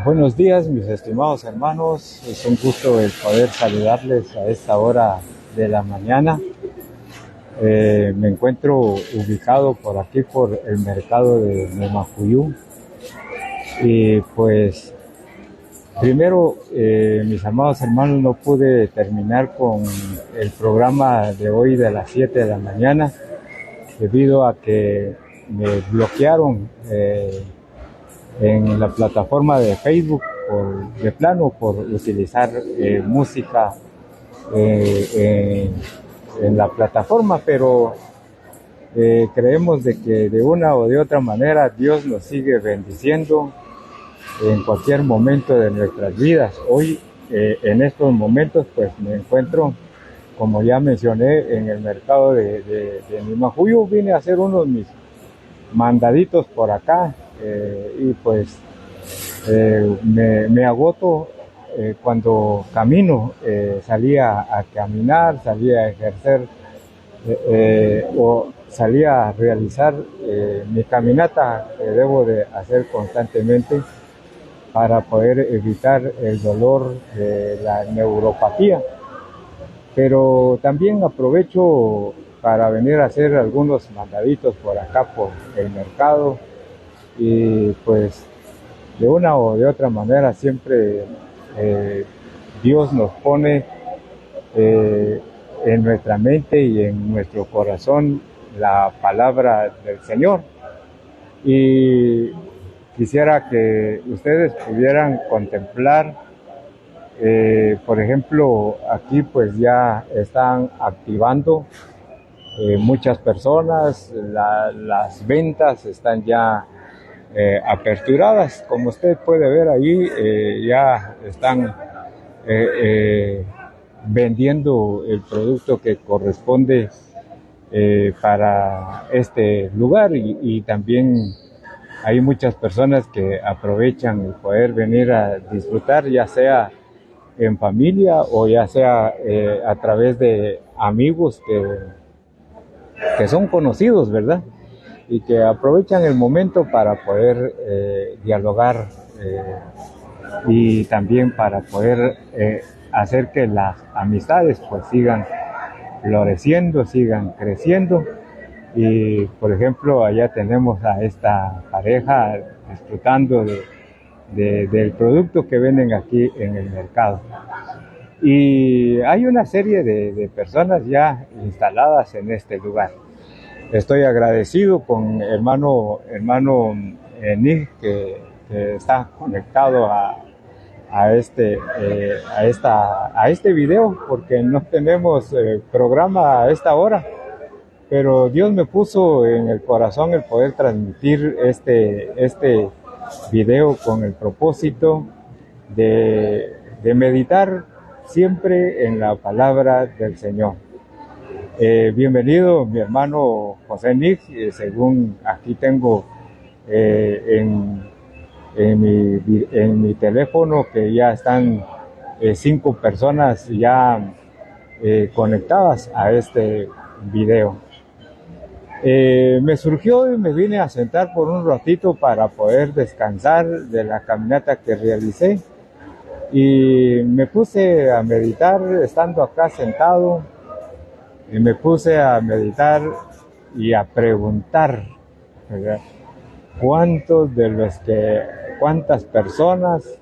Buenos días, mis estimados hermanos. Es un gusto el poder saludarles a esta hora de la mañana. Me encuentro ubicado por aquí, por el mercado de Nemacuyú. Y pues, primero, mis amados hermanos, no pude terminar con el programa de hoy de las 7 de la mañana debido a que me bloquearon en la plataforma de Facebook de plano por utilizar música en la plataforma, pero creemos de que de una o de otra manera Dios nos sigue bendiciendo en cualquier momento de nuestras vidas. Hoy, en estos momentos, pues me encuentro, como ya mencioné, en el mercado de Nemacuyú. Vine a hacer unos mis mandaditos por acá, y pues me agoto cuando camino. Salía a caminar, salía a ejercer o salía a realizar mi caminata que debo de hacer constantemente para poder evitar el dolor de la neuropatía. Pero también aprovecho para venir a hacer algunos mandaditos por acá, por el mercado, y pues de una o de otra manera siempre Dios nos pone en nuestra mente y en nuestro corazón la palabra del Señor. Y quisiera que ustedes pudieran contemplar, por ejemplo, aquí pues ya están activando muchas personas, las ventas están ya aperturadas. Como usted puede ver ahí, ya están vendiendo el producto que corresponde para este lugar, y también hay muchas personas que aprovechan el poder venir a disfrutar, ya sea en familia o ya sea a través de amigos que son conocidos, ¿verdad? Y que aprovechan el momento para poder dialogar y también para poder hacer que las amistades pues sigan floreciendo, sigan creciendo. Y por ejemplo, allá tenemos a esta pareja disfrutando del producto que venden aquí en el mercado. Y hay una serie de personas ya instaladas en este lugar. Estoy agradecido con hermano Nick, que está conectado a este video, porque no tenemos programa a esta hora, pero Dios me puso en el corazón el poder transmitir este video con el propósito de meditar siempre en la palabra del Señor. Bienvenido mi hermano José Nick. Según aquí tengo en mi teléfono que ya están 5 personas ya conectadas a este video. Me surgió y me vine a sentar por un ratito para poder descansar de la caminata que realicé, Y me puse a meditar estando acá sentado, y me puse a meditar y a preguntar, ¿verdad? ¿Cuántas personas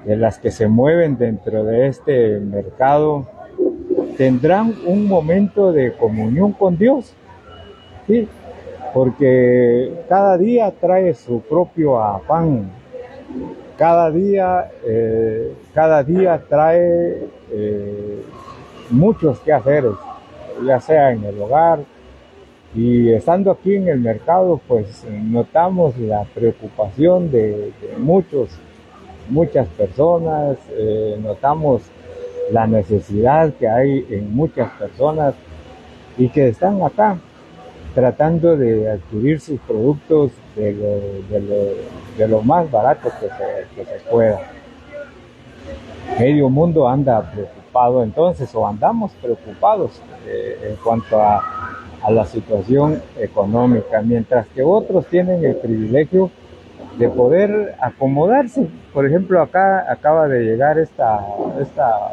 de las que se mueven dentro de este mercado tendrán un momento de comunión con Dios? ¿Sí? Porque cada día trae su propio afán, cada día trae muchos quehaceres, ya sea en el hogar, y estando aquí en el mercado, pues notamos la preocupación de muchas personas, notamos la necesidad que hay en muchas personas y que están acá tratando de adquirir sus productos de lo más barato que se pueda. Medio mundo anda preocupado entonces, o andamos preocupados en cuanto a la situación económica, mientras que otros tienen el privilegio de poder acomodarse. Por ejemplo, acá acaba de llegar esta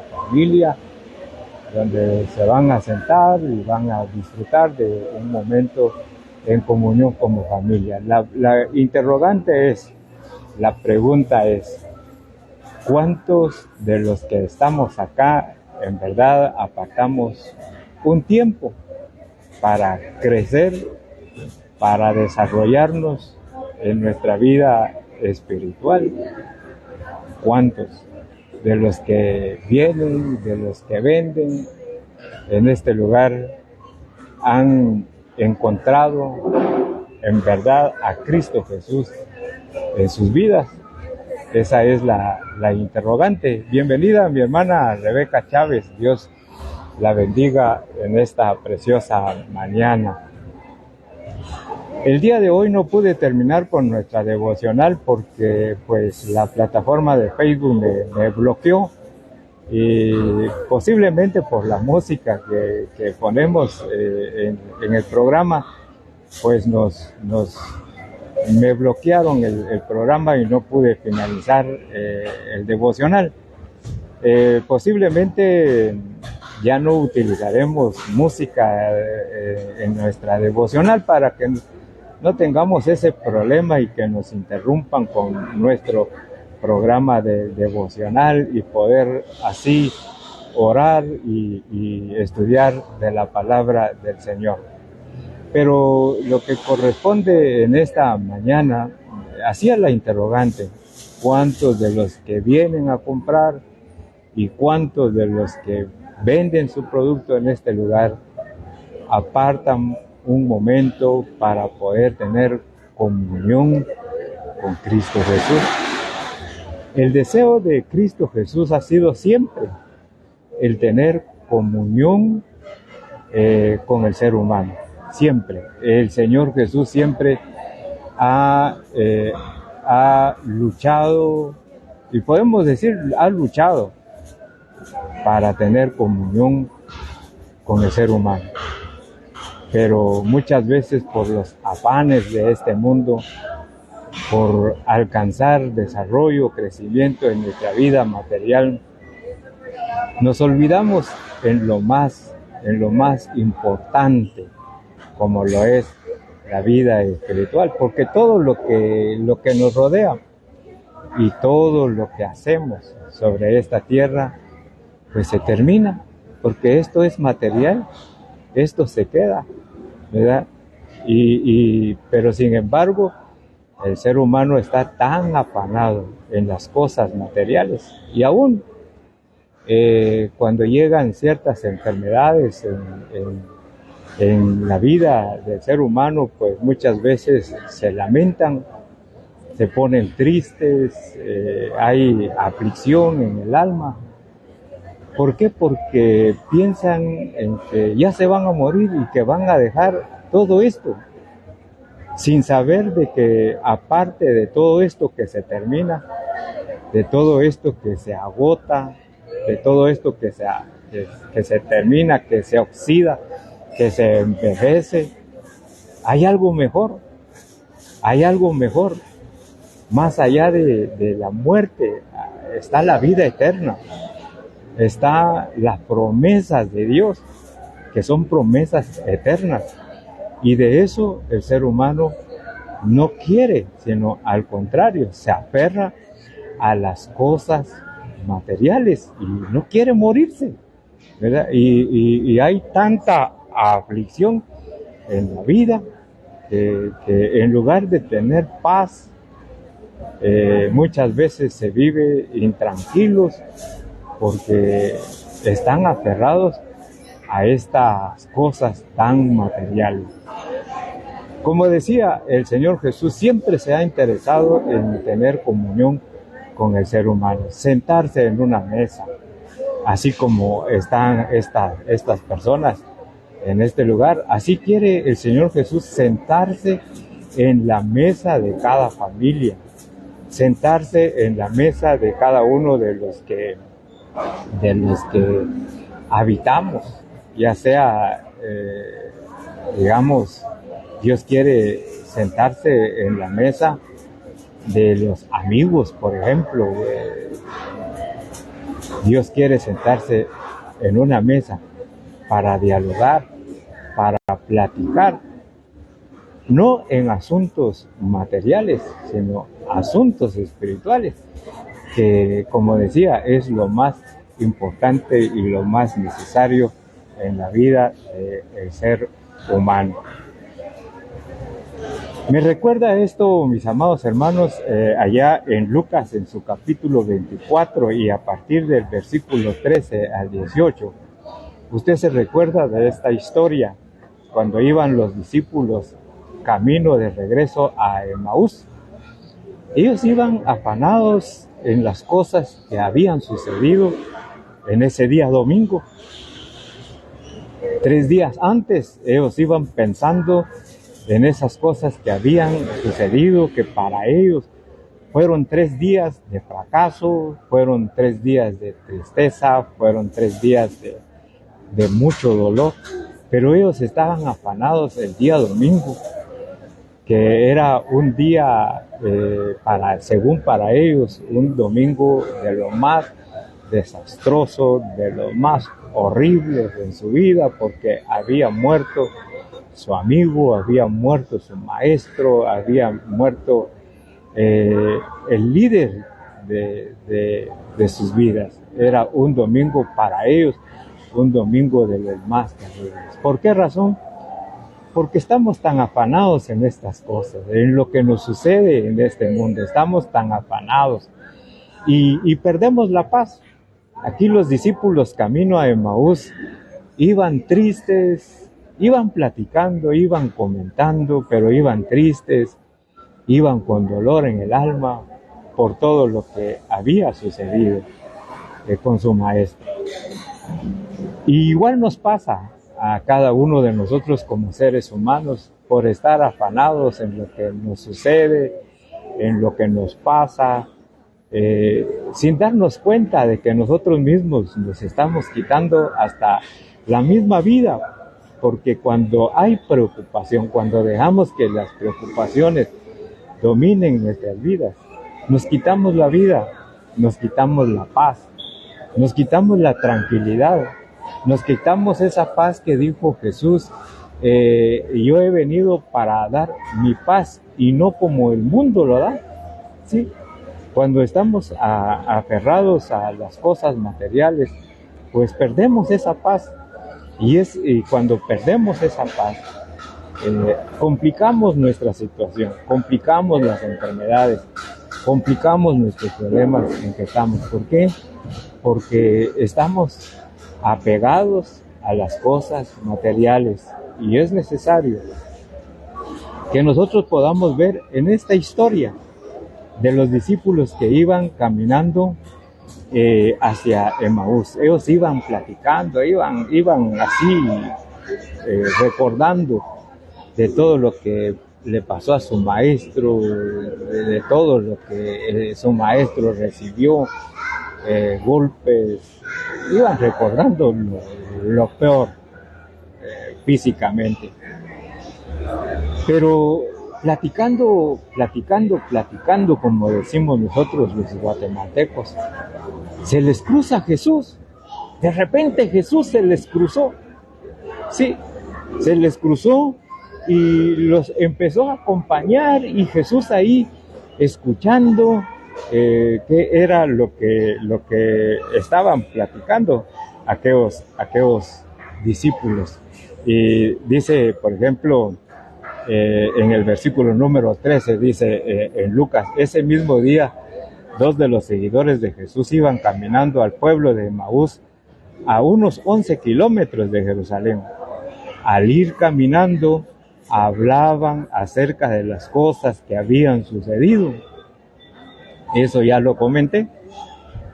familia donde se van a sentar y van a disfrutar de un momento en comunión como familia. La interrogante es, la pregunta es, ¿cuántos de los que estamos acá en verdad apartamos un tiempo para crecer, para desarrollarnos en nuestra vida espiritual? ¿Cuántos de los que vienen, de los que venden en este lugar han encontrado en verdad a Cristo Jesús en sus vidas? Esa es la interrogante. Bienvenida mi hermana Rebeca Chávez, Dios la bendiga en esta preciosa mañana. El día de hoy no pude terminar con nuestra devocional porque pues la plataforma de Facebook me bloqueó, y posiblemente por la música que ponemos en el programa, pues me bloquearon el programa y no pude finalizar el devocional. Posiblemente ya no utilizaremos música en nuestra devocional para que no tengamos ese problema y que nos interrumpan con nuestro programa de devocional y poder así orar y estudiar de la palabra del Señor. Pero lo que corresponde en esta mañana, hacía la interrogante, ¿cuántos de los que vienen a comprar y cuántos de los que venden su producto en este lugar apartan un momento para poder tener comunión con Cristo Jesús? El deseo de Cristo Jesús ha sido siempre el tener comunión con el ser humano. Siempre. El Señor Jesús siempre ha luchado, y podemos decir, ha luchado para tener comunión con el ser humano. Pero muchas veces por los afanes de este mundo, por alcanzar desarrollo, crecimiento en nuestra vida material, nos olvidamos en lo más importante, como lo es la vida espiritual, porque todo lo que nos rodea y todo lo que hacemos sobre esta tierra, pues se termina, porque esto es material, esto se queda, ¿verdad? Pero sin embargo, el ser humano está tan afanado en las cosas materiales, y aún cuando llegan ciertas enfermedades en la vida del ser humano, pues muchas veces se lamentan, se ponen tristes, hay aflicción en el alma. ¿Por qué? Porque piensan en que ya se van a morir y que van a dejar todo esto, sin saber de que aparte de todo esto que se termina, de todo esto que se agota, de todo esto que se termina, que se oxida, que se envejece, hay algo mejor, más allá de la muerte. está la vida eterna, está las promesas de Dios, que son promesas eternas. Y de eso el ser humano no quiere, sino al contrario, se aferra a las cosas materiales y no quiere morirse, ¿verdad? Y hay tanta aflicción en la vida que en lugar de tener paz, muchas veces se vive intranquilos porque están aferrados a estas cosas tan materiales. Como decía, el Señor Jesús siempre se ha interesado en tener comunión con el ser humano, sentarse en una mesa, así como están estas personas en este lugar. Así quiere el Señor Jesús sentarse en la mesa de cada familia, sentarse en la mesa de cada uno de los que habitamos, ya sea, digamos, Dios quiere sentarse en la mesa de los amigos, por ejemplo. Dios quiere sentarse en una mesa para dialogar, para platicar, no en asuntos materiales, sino asuntos espirituales, que, como decía, es lo más importante y lo más necesario en la vida del ser humano. Me recuerda esto, mis amados hermanos, allá en Lucas, en su capítulo 24, y a partir del versículo 13 al 18. Usted se recuerda de esta historia cuando iban los discípulos camino de regreso a Emaús. Ellos iban afanados en las cosas que habían sucedido en ese día domingo. 3 días antes, ellos iban pensando en esas cosas que habían sucedido, que para ellos fueron 3 días de fracaso, fueron 3 días de tristeza, fueron 3 días de mucho dolor, pero ellos estaban afanados el día domingo, que era un día, según para ellos, un domingo de lo más desastroso, de lo más horrible en su vida, porque había muerto su amigo, había muerto su maestro, había muerto el líder de sus vidas. Era un domingo para ellos, un domingo de los más terribles. ¿Por qué razón? Porque estamos tan afanados en estas cosas, en lo que nos sucede en este mundo. Estamos tan afanados y perdemos la paz. Aquí los discípulos camino a Emaús iban tristes, iban platicando, iban comentando, pero iban tristes, iban con dolor en el alma por todo lo que había sucedido con su maestro. Y igual nos pasa a cada uno de nosotros como seres humanos por estar afanados en lo que nos sucede, en lo que nos pasa, sin darnos cuenta de que nosotros mismos nos estamos quitando hasta la misma vida, porque cuando hay preocupación, cuando dejamos que las preocupaciones dominen nuestras vidas, nos quitamos la vida, nos quitamos la paz, nos quitamos la tranquilidad, nos quitamos esa paz que dijo Jesús, yo he venido para dar mi paz y no como el mundo lo da, ¿sí? Cuando estamos aferrados a las cosas materiales, pues perdemos esa paz. Y cuando perdemos esa paz, complicamos nuestra situación, complicamos las enfermedades, complicamos nuestros problemas en que estamos. ¿Por qué? Porque estamos apegados a las cosas materiales. Y es necesario que nosotros podamos ver en esta historia de los discípulos que iban caminando hacia Emaús. Ellos iban platicando, iban así recordando de todo lo que le pasó a su maestro, de todo lo que su maestro recibió, golpes, iban recordando lo peor físicamente. Pero platicando, como decimos nosotros los guatemaltecos, se les cruza Jesús. De repente Jesús se les cruzó. Sí, se les cruzó y los empezó a acompañar, y Jesús ahí escuchando qué era lo que estaban platicando aquellos discípulos. Y dice, por ejemplo, en el versículo número 13, dice en Lucas: ese mismo día, 2 de los seguidores de Jesús iban caminando al pueblo de Emaús, a unos 11 kilómetros de Jerusalén. Al ir caminando, hablaban acerca de las cosas que habían sucedido. Eso ya lo comenté.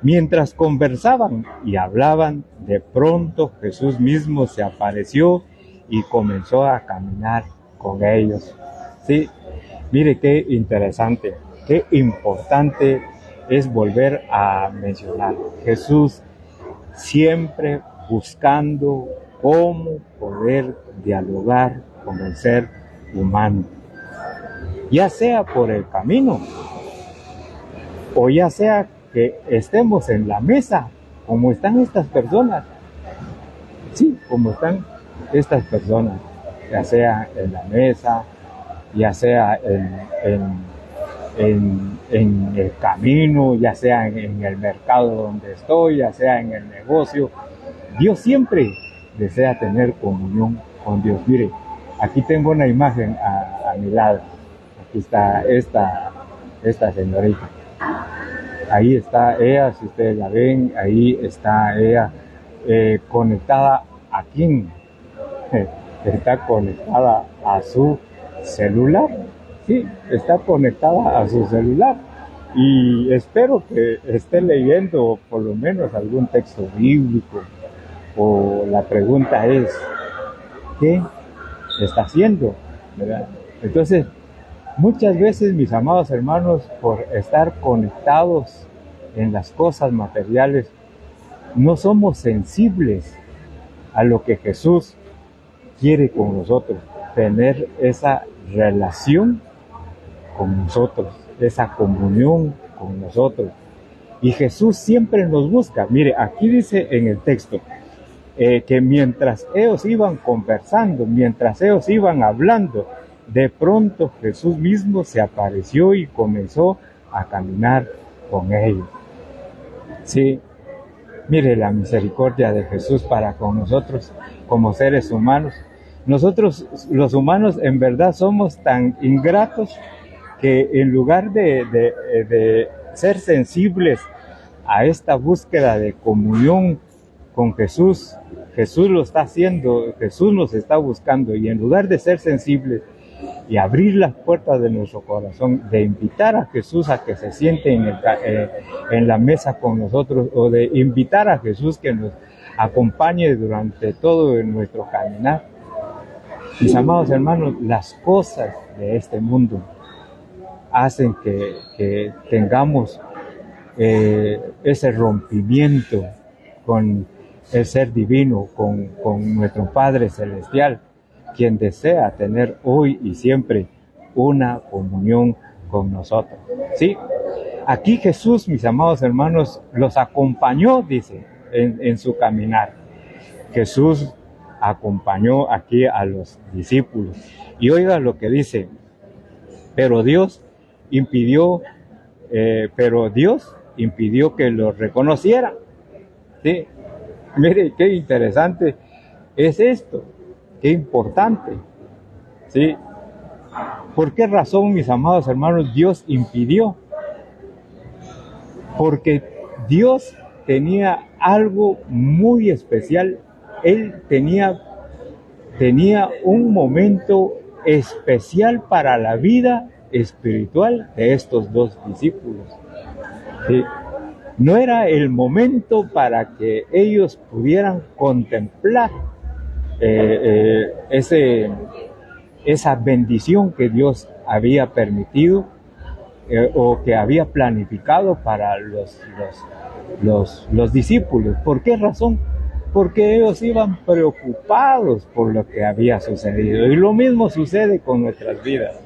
Mientras conversaban y hablaban, de pronto Jesús mismo se apareció y comenzó a caminar con ellos. Sí, mire qué interesante, qué importante es volver a mencionar. Jesús siempre buscando cómo poder dialogar con el ser humano, ya sea por el camino o ya sea que estemos en la mesa, como están estas personas. Sí, como están estas personas, ya sea en la mesa, ya sea en el camino, ya sea en el mercado donde estoy, ya sea en el negocio. Dios siempre desea tener comunión con Dios. Mire, aquí tengo una imagen a mi lado. Aquí está esta señorita. Ahí está ella, si ustedes la ven, ahí está ella conectada a quién. Está conectada a su celular. Sí, está conectada a su celular. Y espero que esté leyendo por lo menos algún texto bíblico. O la pregunta es, ¿qué está haciendo? ¿Verdad? Entonces, muchas veces, mis amados hermanos, por estar conectados en las cosas materiales, no somos sensibles a lo que Jesús quiere con nosotros, tener esa relación con nosotros, esa comunión con nosotros. Y Jesús siempre nos busca. Mire, aquí dice en el texto que mientras ellos iban conversando, mientras ellos iban hablando, de pronto Jesús mismo se apareció y comenzó a caminar con ellos. Sí, mire la misericordia de Jesús para con nosotros como seres humanos. Nosotros los humanos en verdad somos tan ingratos que en lugar de ser sensibles a esta búsqueda de comunión con Jesús, Jesús lo está haciendo, Jesús nos está buscando, y en lugar de ser sensibles y abrir las puertas de nuestro corazón, de invitar a Jesús a que se siente en la mesa con nosotros, o de invitar a Jesús que nos acompañe durante todo nuestro caminar. Mis amados hermanos, las cosas de este mundo hacen que tengamos ese rompimiento con el ser divino, con nuestro Padre Celestial, quien desea tener hoy y siempre una comunión con nosotros. ¿Sí? Aquí Jesús, mis amados hermanos, los acompañó, dice, en su caminar. Jesús acompañó aquí a los discípulos. Y oiga lo que dice: pero Dios impidió que los reconocieran. ¿Sí? Mire, qué interesante es esto, qué importante. ¿Sí? ¿Por qué razón, mis amados hermanos, Dios impidió? Porque Dios tenía algo muy especial. Él tenía un momento especial para la vida espiritual de estos dos discípulos. ¿Sí? No era el momento para que ellos pudieran contemplar esa bendición que Dios había permitido o que había planificado para los discípulos. ¿Por qué razón? Porque ellos iban preocupados por lo que había sucedido. Y lo mismo sucede con nuestras vidas.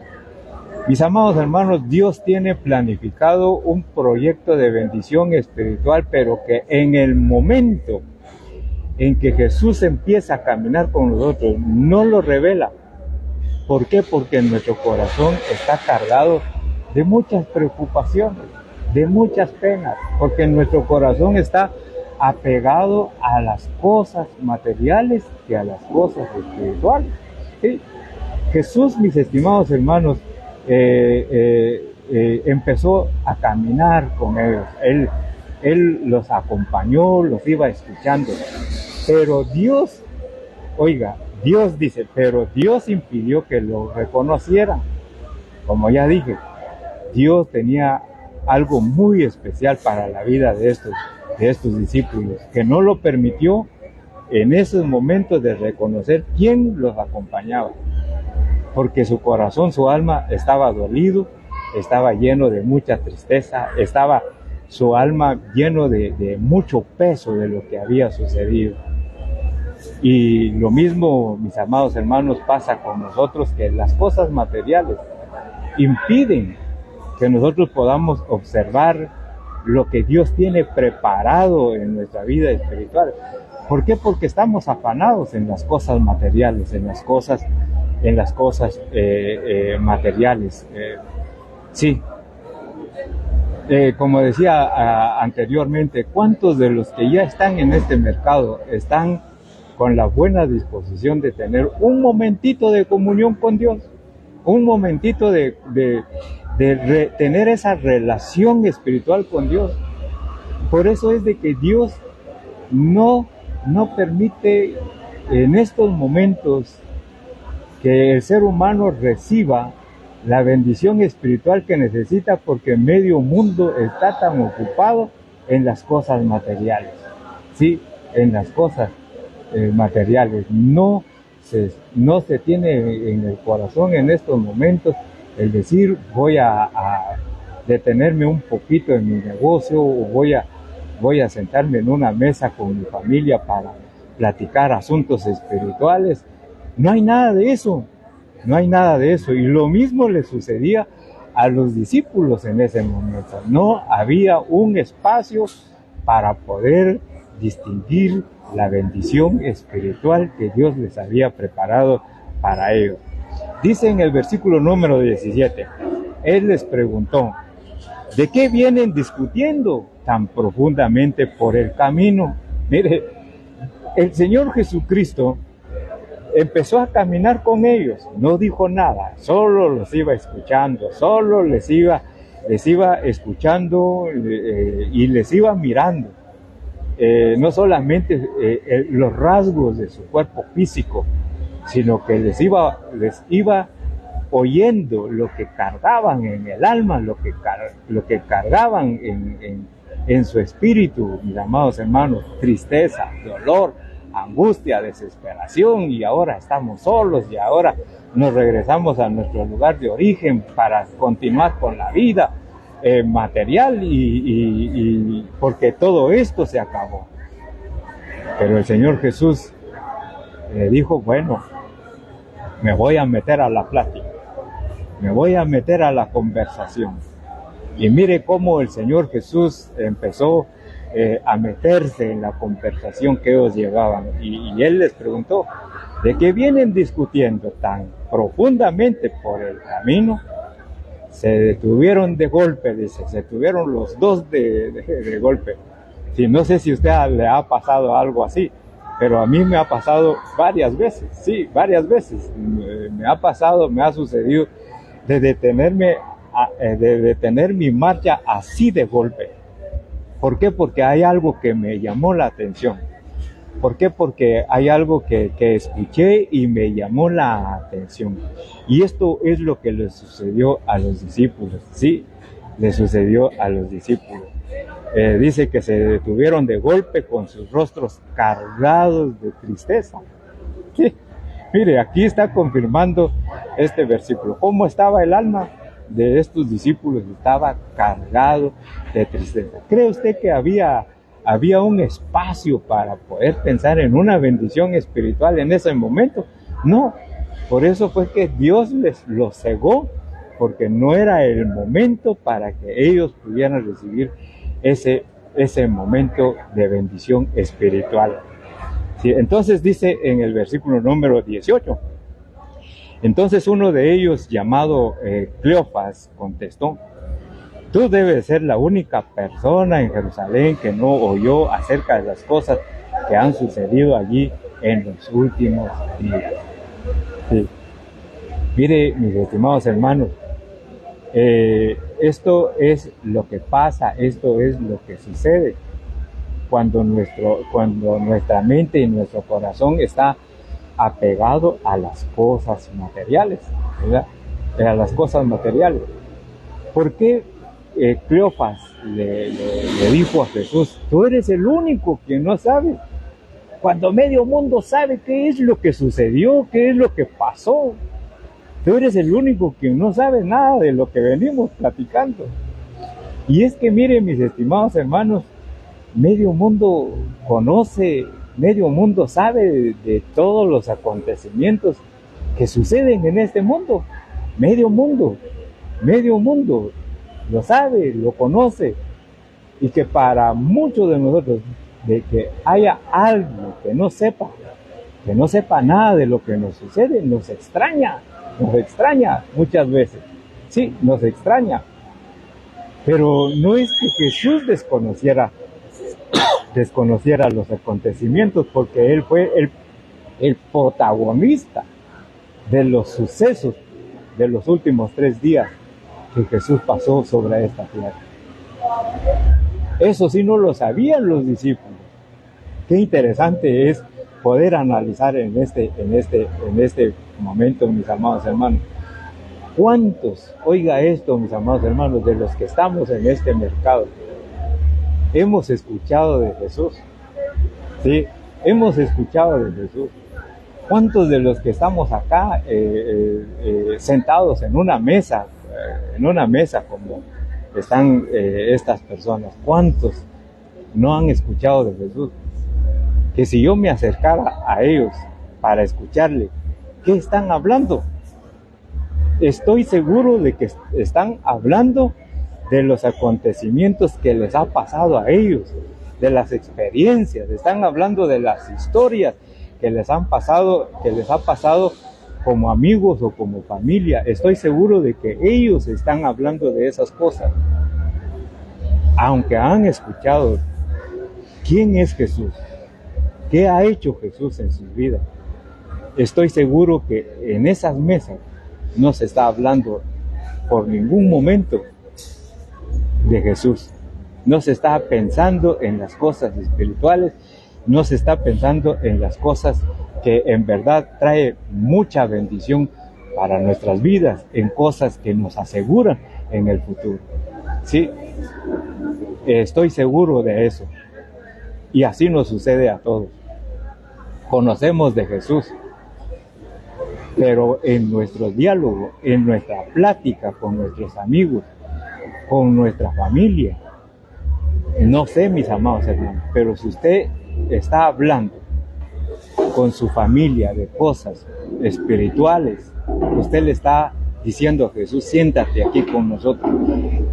Mis amados hermanos, Dios tiene planificado un proyecto de bendición espiritual, pero que en el momento en que Jesús empieza a caminar con nosotros, no lo revela. ¿Por qué? Porque nuestro corazón está cargado de muchas preocupaciones, de muchas penas, porque nuestro corazón está apegado a las cosas materiales que a las cosas espirituales. ¿Sí? Jesús, mis estimados hermanos, empezó a caminar con ellos. Él los acompañó, los iba escuchando. Pero Dios, oiga, Dios dice, pero Dios impidió que lo reconocieran. Como ya dije, Dios tenía algo muy especial para la vida de estos discípulos, que no lo permitió en esos momentos de reconocer quién los acompañaba. Porque su corazón, su alma estaba dolido, estaba lleno de mucha tristeza, estaba su alma lleno de mucho peso de lo que había sucedido. Y lo mismo, mis amados hermanos, pasa con nosotros, que las cosas materiales impiden que nosotros podamos observar lo que Dios tiene preparado en nuestra vida espiritual. ¿Por qué? Porque estamos afanados en las cosas materiales, en las cosas materiales. Sí, como decía anteriormente, ¿cuántos de los que ya están en este mercado están con la buena disposición de tener un momentito de comunión con Dios? Un momentito de tener esa relación espiritual con Dios. Por eso es de que Dios no permite en estos momentos que el ser humano reciba la bendición espiritual que necesita, porque medio mundo está tan ocupado en las cosas materiales. Sí, en las cosas materiales. No se tiene en el corazón en estos momentos el decir, voy a detenerme un poquito en mi negocio, o voy a sentarme en una mesa con mi familia para platicar asuntos espirituales. No hay nada de eso, no hay nada de eso. Y lo mismo le sucedía a los discípulos en ese momento. No había un espacio para poder distinguir la bendición espiritual que Dios les había preparado para ellos. Dice en el versículo número 17, Él les preguntó, ¿de qué vienen discutiendo tan profundamente por el camino? Mire, el Señor Jesucristo empezó a caminar con ellos, no dijo nada, solo los iba escuchando, solo les iba escuchando y les iba mirando. No solamente los rasgos de su cuerpo físico, sino que les iba oyendo lo que cargaban en el alma, lo que cargaban en su espíritu, mis amados hermanos, tristeza, dolor, angustia, desesperación, y ahora estamos solos, y ahora nos regresamos a nuestro lugar de origen para continuar con la vida material, y porque todo esto se acabó. Pero el Señor Jesús dijo, bueno, me voy a meter a la plática, me voy a meter a la conversación. Y mire cómo el Señor Jesús empezó a meterse en la conversación que ellos llevaban. Y Él les preguntó, ¿de qué vienen discutiendo tan profundamente por el camino? Se detuvieron de golpe, dice, se detuvieron los dos de golpe. Sí, no sé si a usted le ha pasado algo así, pero a mí me ha pasado varias veces, sí, varias veces. Me ha sucedido de detener mi marcha así de golpe. ¿Por qué? Porque hay algo que me llamó la atención. ¿Por qué? Porque hay algo que escuché y me llamó la atención. Y esto es lo que le sucedió a los discípulos, ¿sí? Le sucedió a los discípulos. Dice que se detuvieron de golpe con sus rostros cargados de tristeza. Sí. Mire, aquí está confirmando este versículo. ¿Cómo estaba el alma de estos discípulos? Estaba cargado de tristeza. ¿Cree usted que había un espacio para poder pensar en una bendición espiritual en ese momento? No. Por eso fue que Dios los cegó, porque no era el momento para que ellos pudieran recibir ese momento de bendición espiritual. Sí, entonces dice en el versículo número 18, entonces uno de ellos, llamado Cleofas, contestó: tú debes ser la única persona en Jerusalén que no oyó acerca de las cosas que han sucedido allí en los últimos días. Sí. Mire, mis estimados hermanos, esto es lo que pasa, esto es lo que sucede cuando nuestra mente y nuestro corazón está apegado a las cosas materiales, ¿verdad? A las cosas materiales. ¿Por qué Cleofas le dijo a Jesús: tú eres el único que no sabe, cuando medio mundo sabe qué es lo que sucedió, qué es lo que pasó? Tú eres el único que no sabe nada de lo que venimos platicando. Y es que miren, mis estimados hermanos, medio mundo conoce, medio mundo sabe de todos los acontecimientos que suceden en este mundo. Medio mundo lo sabe, lo conoce. Y que para muchos de nosotros, de que haya algo que no sepa nada de lo que nos sucede, nos extraña muchas veces. Sí, nos extraña. Pero no es que Jesús desconociera los acontecimientos, porque Él fue el protagonista de los sucesos de los últimos 3 días que Jesús pasó sobre esta tierra. Eso sí no lo sabían los discípulos. Qué interesante es poder analizar en este momento, mis amados hermanos. ¿Cuántos, oiga esto, mis amados hermanos, de los que estamos en este mercado, hemos escuchado de Jesús? Sí, hemos escuchado de Jesús. ¿Cuántos de los que estamos acá sentados en una mesa como están estas personas, cuántos no han escuchado de Jesús? Que si yo me acercara a ellos para escucharle, ¿qué están hablando? Estoy seguro de que están hablando de los acontecimientos que les ha pasado a ellos, de las experiencias, están hablando de las historias que les ha pasado como amigos o como familia. Estoy seguro de que ellos están hablando de esas cosas, aunque han escuchado quién es Jesús, qué ha hecho Jesús en sus vidas. Estoy seguro que en esas mesas no se está hablando por ningún momento de Jesús. No se está pensando en las cosas espirituales, no se está pensando en las cosas que en verdad trae mucha bendición para nuestras vidas, en cosas que nos aseguran en el futuro. Sí, estoy seguro de eso. Y así nos sucede a todos. Conocemos de Jesús, pero en nuestro diálogo, en nuestra plática con nuestros amigos, con nuestra familia, no sé, mis amados hermanos, pero si usted está hablando con su familia de cosas espirituales, usted le está diciendo a Jesús: siéntate aquí con nosotros,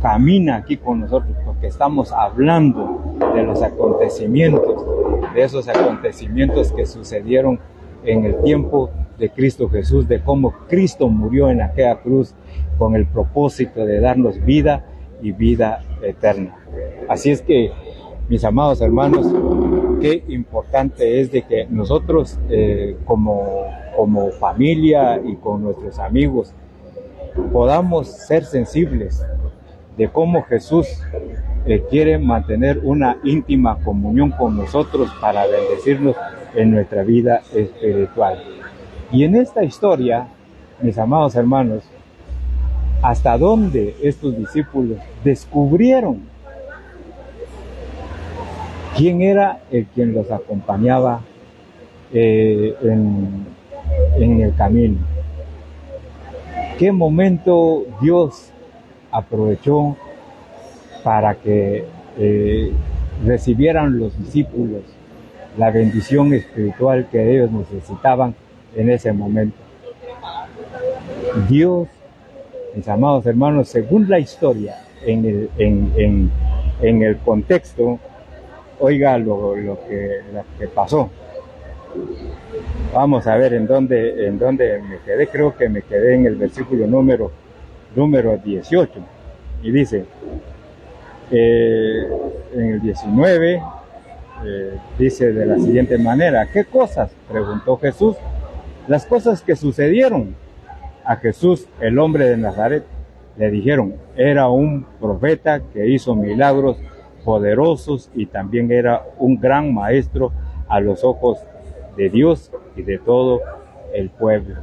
camina aquí con nosotros, porque estamos hablando de los acontecimientos, de esos acontecimientos que sucedieron en el tiempo de Cristo Jesús, de cómo Cristo murió en aquella cruz con el propósito de darnos vida y vida eterna. Así es que, mis amados hermanos, qué importante es de que nosotros como familia y con nuestros amigos podamos ser sensibles de cómo Jesús quiere mantener una íntima comunión con nosotros para bendecirnos en nuestra vida espiritual. Y en esta historia, mis amados hermanos, hasta dónde estos discípulos descubrieron quién era quien los acompañaba en el camino. ¿Qué momento Dios aprovechó para que recibieran los discípulos la bendición espiritual que ellos necesitaban en ese momento? Dios Mis amados hermanos, según la historia, en el contexto, oiga lo que pasó. Vamos a ver en dónde me quedé. Creo que me quedé en el versículo número 18. Y dice, en el 19, dice de la siguiente manera: ¿qué cosas?, preguntó Jesús. Las cosas que sucedieron. A Jesús, el hombre de Nazaret, le dijeron: era un profeta que hizo milagros poderosos y también era un gran maestro a los ojos de Dios y de todo el pueblo.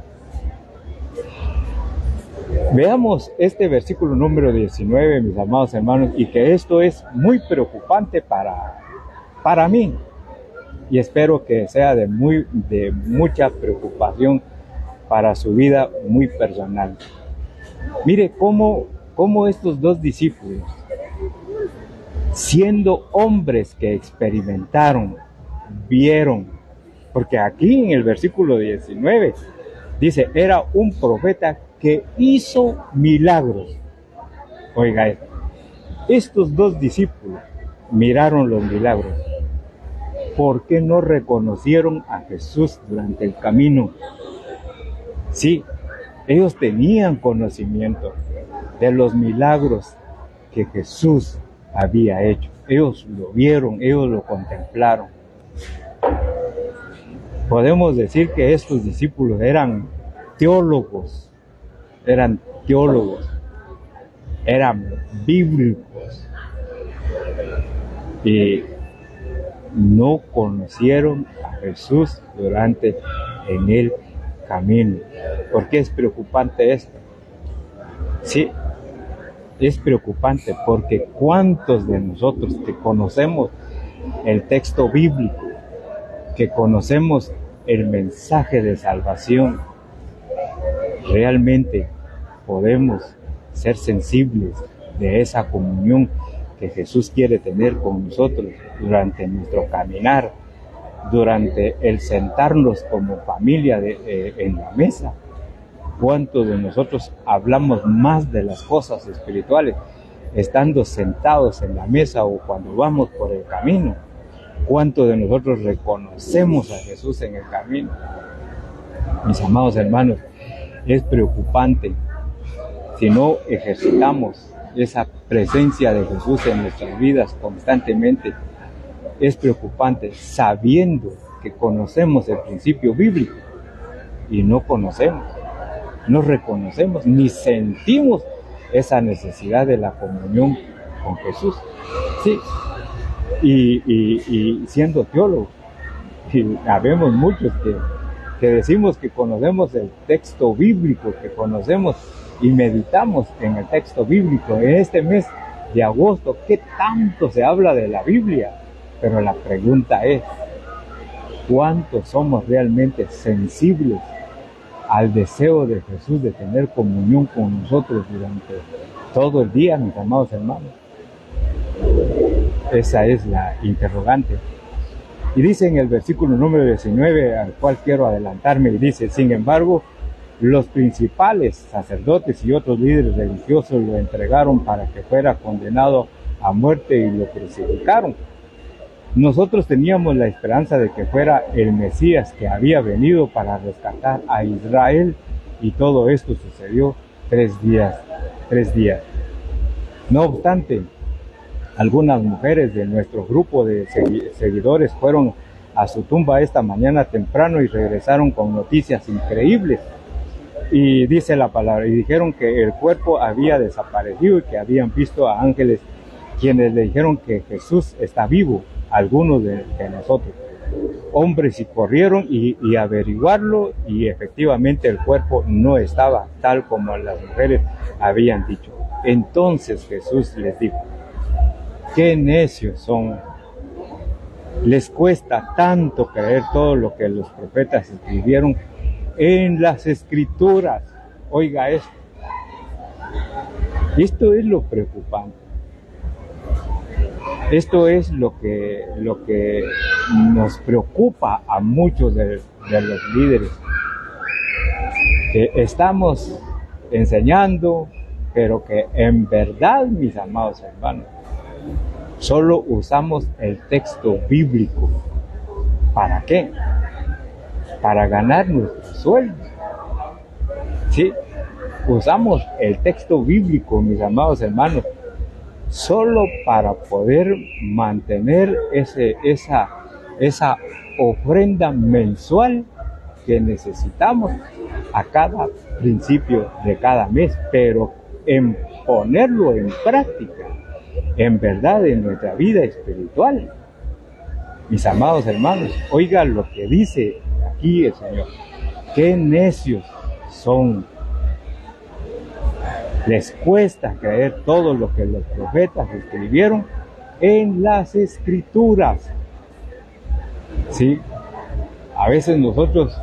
Veamos este versículo número 19, mis amados hermanos, y que esto es muy preocupante para mí, y espero que sea de mucha preocupación para su vida muy personal. Mire cómo estos dos discípulos, siendo hombres que experimentaron, vieron, porque aquí en el versículo 19 dice, era un profeta que hizo milagros. Oiga, estos dos discípulos miraron los milagros. ¿Por qué no reconocieron a Jesús durante el camino? Sí, ellos tenían conocimiento de los milagros que Jesús había hecho. Ellos lo vieron, ellos lo contemplaron. Podemos decir que estos discípulos eran teólogos, eran bíblicos, y no conocieron a Jesús en el camino. ¿Por qué es preocupante esto? Sí, es preocupante porque ¿cuántos de nosotros que conocemos el texto bíblico, que conocemos el mensaje de salvación, realmente podemos ser sensibles de esa comunión que Jesús quiere tener con nosotros durante nuestro caminar, durante el sentarnos como familia en la mesa? ¿Cuántos de nosotros hablamos más de las cosas espirituales estando sentados en la mesa o cuando vamos por el camino? ¿Cuántos de nosotros reconocemos a Jesús en el camino? Mis amados hermanos, es preocupante si no ejercitamos esa presencia de Jesús en nuestras vidas constantemente. Es preocupante sabiendo que conocemos el principio bíblico y no conocemos, no reconocemos ni sentimos esa necesidad de la comunión con Jesús. Sí, y siendo teólogos, y habemos muchos que decimos que conocemos el texto bíblico, que conocemos y meditamos en el texto bíblico. En este mes de agosto, ¿qué tanto se habla de la Biblia? Pero la pregunta es, ¿cuántos somos realmente sensibles al deseo de Jesús de tener comunión con nosotros durante todo el día, mis amados hermanos? Esa es la interrogante. Y dice en el versículo número 19, al cual quiero adelantarme, y dice: sin embargo, los principales sacerdotes y otros líderes religiosos lo entregaron para que fuera condenado a muerte y lo crucificaron. Nosotros teníamos la esperanza de que fuera el Mesías que había venido para rescatar a Israel, y todo esto sucedió 3 días. No obstante, algunas mujeres de nuestro grupo de seguidores fueron a su tumba esta mañana temprano y regresaron con noticias increíbles. Y dice la palabra, y dijeron que el cuerpo había desaparecido y que habían visto a ángeles quienes le dijeron que Jesús está vivo. Algunos de nosotros, hombres, y corrieron y averiguarlo, y efectivamente el cuerpo no estaba tal como las mujeres habían dicho. Entonces Jesús les dijo: qué necios son, les cuesta tanto creer todo lo que los profetas escribieron en las escrituras. Oiga esto es lo preocupante. Esto es lo que nos preocupa a muchos de los líderes, que estamos enseñando, pero que en verdad, mis amados hermanos, solo usamos el texto bíblico. ¿Para qué? Para ganar nuestro sueldo. ¿Sí? Usamos el texto bíblico, mis amados hermanos, solo para poder mantener esa ofrenda mensual que necesitamos a cada principio de cada mes, pero en ponerlo en práctica, en verdad, en nuestra vida espiritual. Mis amados hermanos, oigan lo que dice aquí el Señor. ¡Qué necios son! Les cuesta creer todo lo que los profetas escribieron en las Escrituras. Sí, a veces nosotros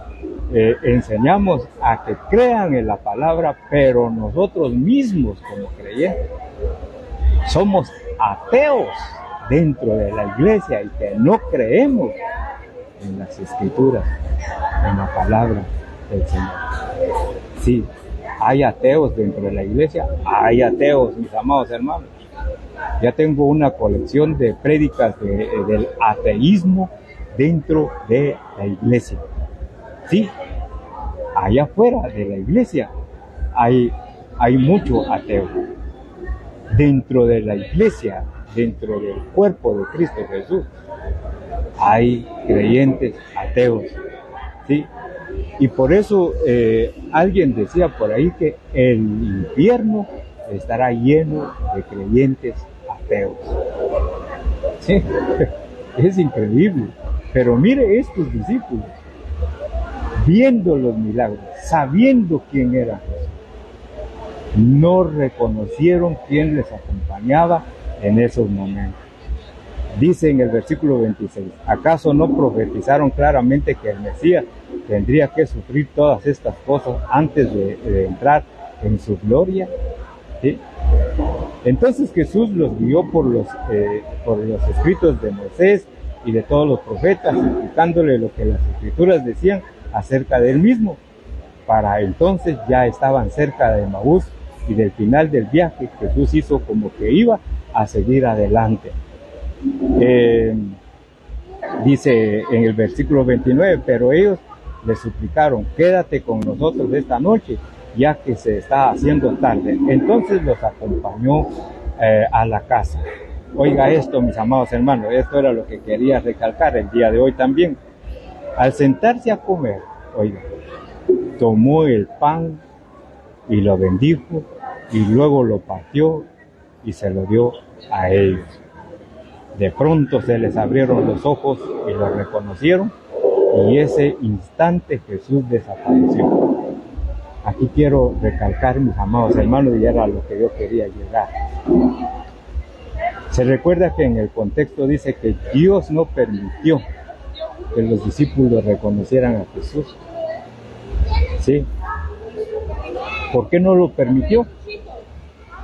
enseñamos a que crean en la palabra, pero nosotros mismos como creyentes somos ateos dentro de la iglesia y que no creemos en las Escrituras, en la palabra del Señor. Sí, hay ateos dentro de la iglesia, hay ateos, mis amados hermanos. Ya tengo una colección de prédicas del ateísmo dentro de la iglesia. Sí, allá afuera de la iglesia hay mucho ateo. Dentro de la iglesia, dentro del cuerpo de Cristo Jesús, hay creyentes ateos. Sí, y por eso alguien decía por ahí que el infierno estará lleno de creyentes ateos. Sí, es increíble. Pero mire estos discípulos, viendo los milagros, sabiendo quién era Jesús, no reconocieron quién les acompañaba en esos momentos. Dice en el versículo 26, ¿acaso no profetizaron claramente que el Mesías tendría que sufrir todas estas cosas antes de entrar en su gloria? ¿Sí? Entonces Jesús los guió por los escritos de Moisés y de todos los profetas, explicándole lo que las escrituras decían acerca del mismo. Para entonces ya estaban cerca de Emaús y del final del viaje. Jesús hizo como que iba a seguir adelante. Dice en el versículo 29, pero ellos le suplicaron, quédate con nosotros esta noche, ya que se está haciendo tarde. Entonces los acompañó a la casa. Oiga esto, mis amados hermanos, esto era lo que quería recalcar el día de hoy también. Al sentarse a comer, oiga, tomó el pan y lo bendijo y luego lo partió y se lo dio a ellos. De pronto se les abrieron los ojos y lo reconocieron, y ese instante Jesús desapareció. Aquí quiero recalcar, mis amados hermanos, y era lo que yo quería llegar. Se recuerda que en el contexto dice que Dios no permitió que los discípulos reconocieran a Jesús. ¿Sí? ¿Por qué no lo permitió?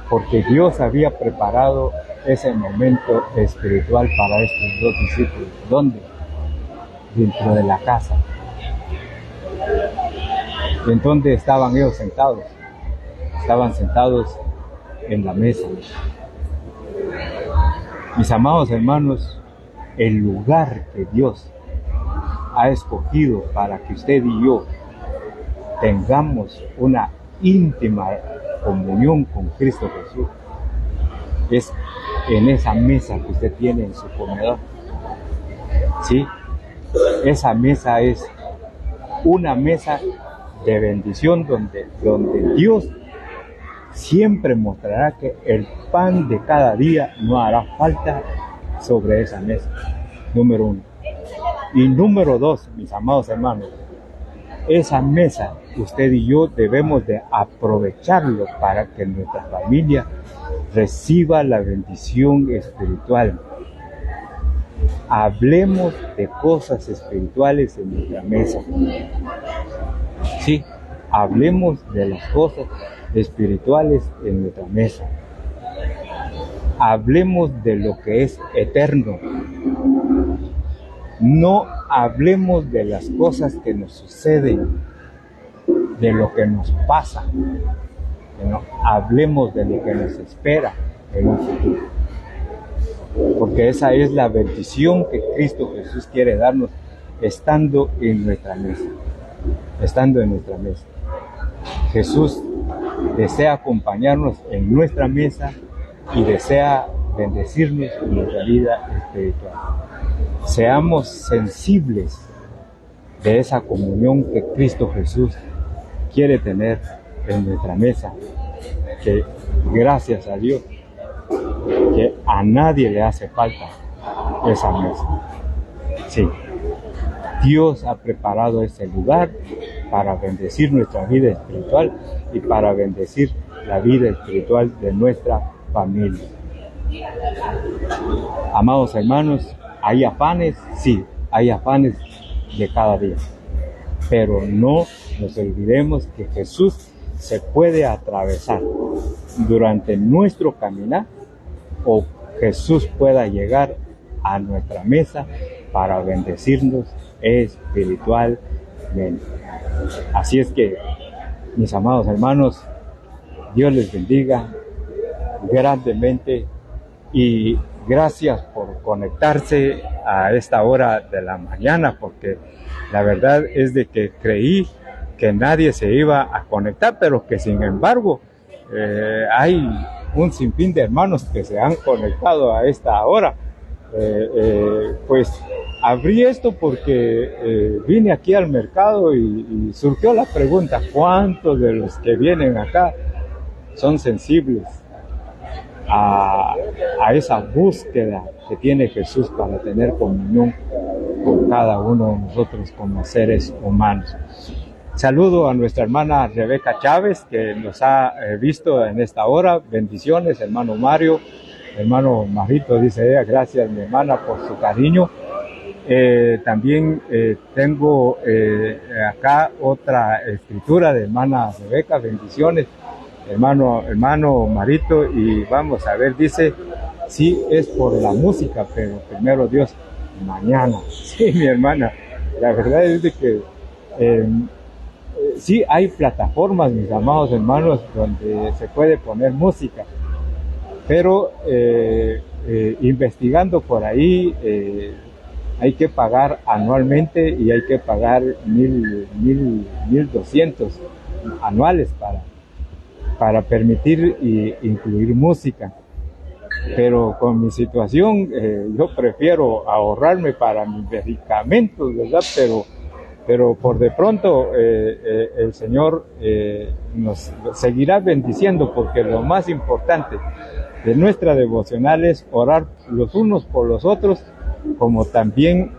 Porque Dios había preparado ese momento espiritual para estos dos discípulos. ¿Dónde? Dentro de la casa. ¿En dónde estaban ellos sentados? Estaban sentados en la mesa. Mis amados hermanos, el lugar que Dios ha escogido para que usted y yo tengamos una íntima comunión con Cristo Jesús es en esa mesa que usted tiene en su comedor. ¿Sí? Esa mesa es una mesa de bendición donde Dios siempre mostrará que el pan de cada día no hará falta sobre esa mesa. Número 1. Y número 2, mis amados hermanos, esa mesa usted y yo debemos de aprovecharlo para que nuestra familia reciba la bendición espiritual. Hablemos de cosas espirituales en nuestra mesa. Sí, hablemos de las cosas espirituales en nuestra mesa. Hablemos de lo que es eterno. No hablemos de las cosas que nos suceden, de lo que nos pasa. sino hablemos de lo que nos espera en un futuro. Porque esa es la bendición que Cristo Jesús quiere darnos estando en nuestra mesa. Estando en nuestra mesa. Jesús desea acompañarnos en nuestra mesa y desea bendecirnos en nuestra vida espiritual. Seamos sensibles de esa comunión que Cristo Jesús quiere tener en nuestra mesa, que gracias a Dios, que a nadie le hace falta esa mesa. Sí, Dios ha preparado ese lugar para bendecir nuestra vida espiritual y para bendecir la vida espiritual de nuestra familia. Amados hermanos, ¿hay afanes? Sí, hay afanes de cada día. Pero no nos olvidemos que Jesús se puede atravesar durante nuestro caminar, o Jesús pueda llegar a nuestra mesa para bendecirnos espiritualmente. Así es que, mis amados hermanos, Dios les bendiga grandemente y gracias por conectarse a esta hora de la mañana, porque la verdad es de que creí que nadie se iba a conectar, pero que sin embargo hay un sinfín de hermanos que se han conectado a esta hora. Pues abrí esto porque vine aquí al mercado y surgió la pregunta: ¿cuántos de los que vienen acá son sensibles a esa búsqueda que tiene Jesús para tener comunión con cada uno de nosotros como seres humanos? Saludo a nuestra hermana Rebeca Chávez, que nos ha visto en esta hora. Bendiciones, hermano Mario. Hermano Marito, dice ella, gracias mi hermana por su cariño. También tengo acá otra escritura de hermana Rebeca, bendiciones, hermano Marito, y vamos a ver, dice, sí es por la música, pero primero Dios, mañana. Sí, mi hermana, la verdad es de que sí hay plataformas, mis amados hermanos, donde se puede poner música, pero investigando por ahí hay que pagar anualmente y hay que pagar 1,200 anuales para permitir y incluir música. Pero con mi situación yo prefiero ahorrarme para mis medicamentos, ¿verdad? Pero por de pronto el Señor nos seguirá bendiciendo, porque lo más importante de nuestra devocional es orar los unos por los otros, como también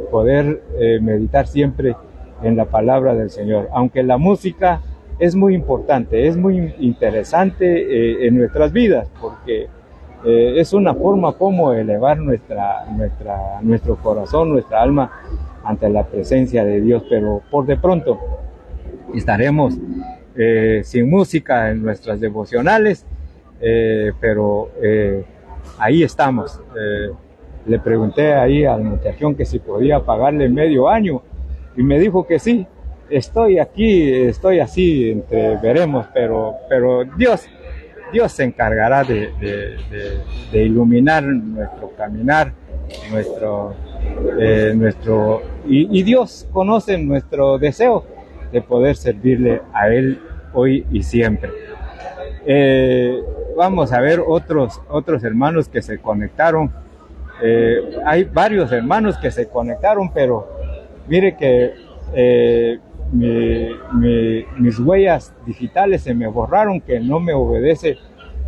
poder meditar siempre en la palabra del Señor. Aunque la música es muy importante, es muy interesante en nuestras vidas, porque es una forma como elevar nuestro corazón, nuestra alma ante la presencia de Dios. Pero por de pronto estaremos sin música en nuestras devocionales, pero ahí estamos. Le pregunté ahí al muchachón que si podía pagarle medio año y me dijo que sí. Estoy aquí, estoy así, veremos, pero Dios se encargará de iluminar nuestro caminar, y Dios conoce nuestro deseo de poder servirle a Él hoy y siempre. Vamos a ver otros hermanos que se conectaron. Hay varios hermanos que se conectaron, pero mire que mis huellas digitales se me borraron, que no me obedece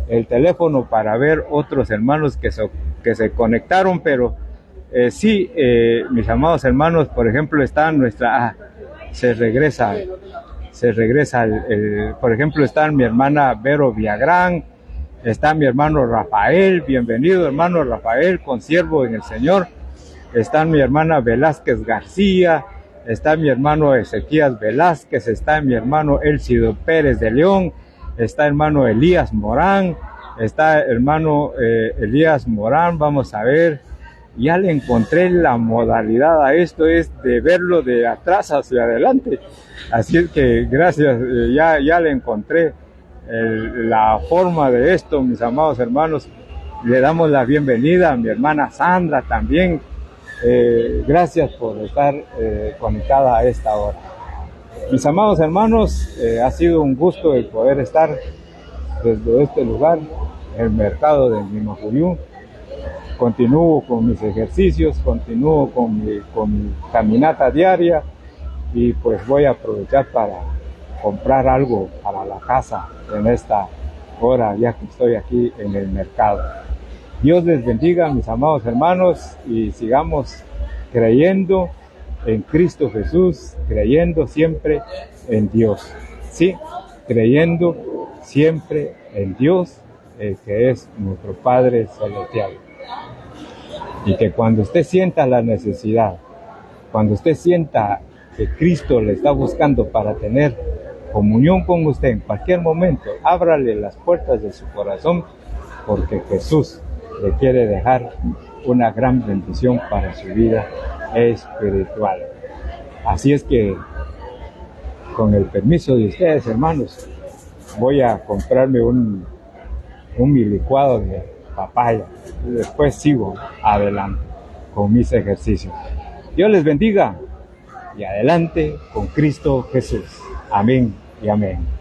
el teléfono para ver otros hermanos que se conectaron, pero sí, mis amados hermanos, por ejemplo, está se regresa por ejemplo, está mi hermana Vero Villagrán, está mi hermano Rafael, bienvenido hermano Rafael, consiervo en el Señor. Está mi hermana Velázquez García, está mi hermano Ezequías Velázquez, está mi hermano Elcido Pérez de León, está hermano Elías Morán, está hermano Elías Morán. Vamos a ver, ya le encontré la modalidad a esto, es de verlo de atrás hacia adelante, así es que gracias, ya le encontré la forma de esto, mis amados hermanos. Le damos la bienvenida a mi hermana Sandra también. Gracias por estar conectada a esta hora. Mis amados hermanos, ha sido un gusto el poder estar desde este lugar, el mercado de Nimajuyú. Continúo con mis ejercicios, continúo con mi caminata diaria y pues voy a aprovechar para comprar algo para la casa en esta hora, ya que estoy aquí en el mercado. Dios les bendiga, mis amados hermanos, y sigamos creyendo en Cristo Jesús, creyendo siempre en Dios. Sí, creyendo siempre en Dios, que es nuestro Padre Celestial. Y que cuando usted sienta la necesidad, cuando usted sienta que Cristo le está buscando para tener comunión con usted en cualquier momento, ábrale las puertas de su corazón, porque Jesús le quiere dejar una gran bendición para su vida espiritual. Así es que, con el permiso de ustedes, hermanos, voy a comprarme un licuado de papaya y después sigo adelante con mis ejercicios. Dios les bendiga y adelante con Cristo Jesús. Amén y amén.